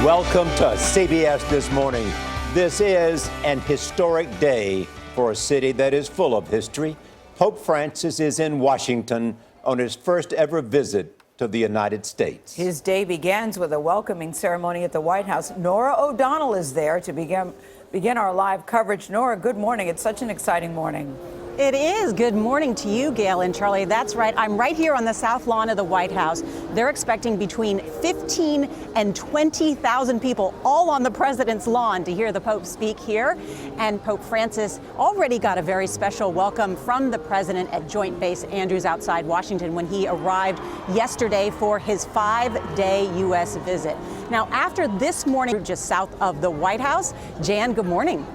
Welcome to CBS This Morning. This is an historic day for a city that is full of history. Pope Francis is in Washington on his first ever visit to the United States. His day begins with a welcoming ceremony at the White House. Norah O'Donnell is there to begin our live coverage. Nora, good morning. It's such an exciting morning. It is. Good morning to you, Gail and Charlie. That's right. I'm right here on the south lawn of the White House. They're expecting between 15 and 20,000 people all on the president's lawn to hear the Pope speak here. And Pope Francis already got a very special welcome from the president at Joint Base Andrews outside Washington when he arrived yesterday for his 5-day U.S. visit. Now, after this morning, just south of the White House, Jan, good morning.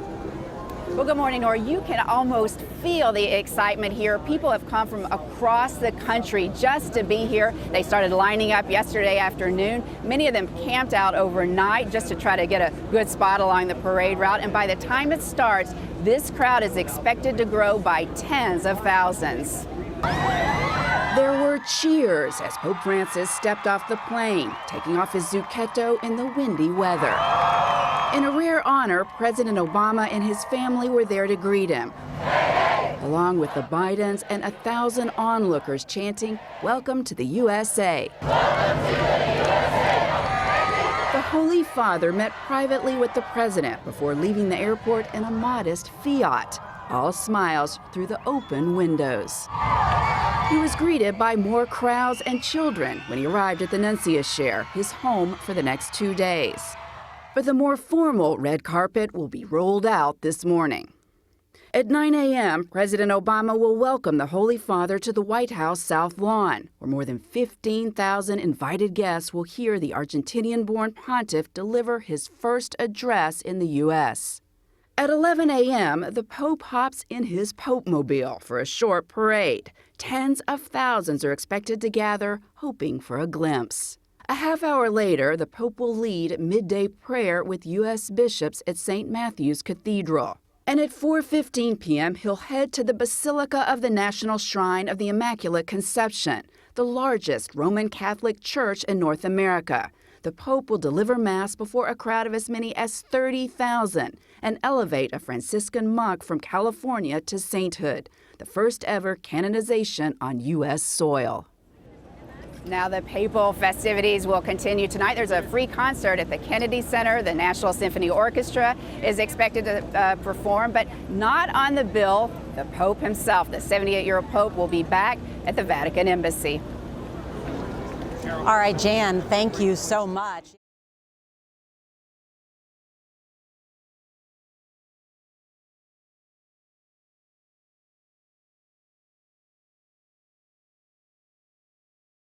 Well, good morning, Nora. You can almost feel the excitement here. People have come from across the country just to be here. They started lining up yesterday afternoon. Many of them camped out overnight just to try to get a good spot along the parade route. And by the time it starts, this crowd is expected to grow by tens of thousands. There were cheers as Pope Francis stepped off the plane, taking off his zucchetto in the windy weather. In a rare honor, President Obama and his family were there to greet him, along with the Bidens and 1,000 onlookers chanting, "Welcome to the USA." Welcome to the USA. The Holy Father met privately with the president before leaving the airport in a modest Fiat, all smiles through the open windows. He was greeted by more crowds and children when he arrived at the Nuncius Chair, his home for the next 2 days. But the more formal red carpet will be rolled out this morning. At 9 a.m., President Obama will welcome the Holy Father to the White House South Lawn, where more than 15,000 invited guests will hear the Argentinian-born pontiff deliver his first address in the U.S. At 11 a.m., the Pope hops in his Pope-mobile for a short parade. Tens of thousands are expected to gather, hoping for a glimpse. A half hour later, the Pope will lead midday prayer with U.S. bishops at St. Matthew's Cathedral. And at 4:15 p.m., he'll head to the Basilica of the National Shrine of the Immaculate Conception, the largest Roman Catholic church in North America. The Pope will deliver Mass before a crowd of as many as 30,000 and elevate a Franciscan monk from California to sainthood, the first ever canonization on U.S. soil. Now the papal festivities will continue tonight. There's a free concert at the Kennedy Center. The National Symphony Orchestra is expected to perform, but not on the bill. The Pope himself, the 78-year-old Pope, will be back at the Vatican Embassy. All right, Jan, thank you so much.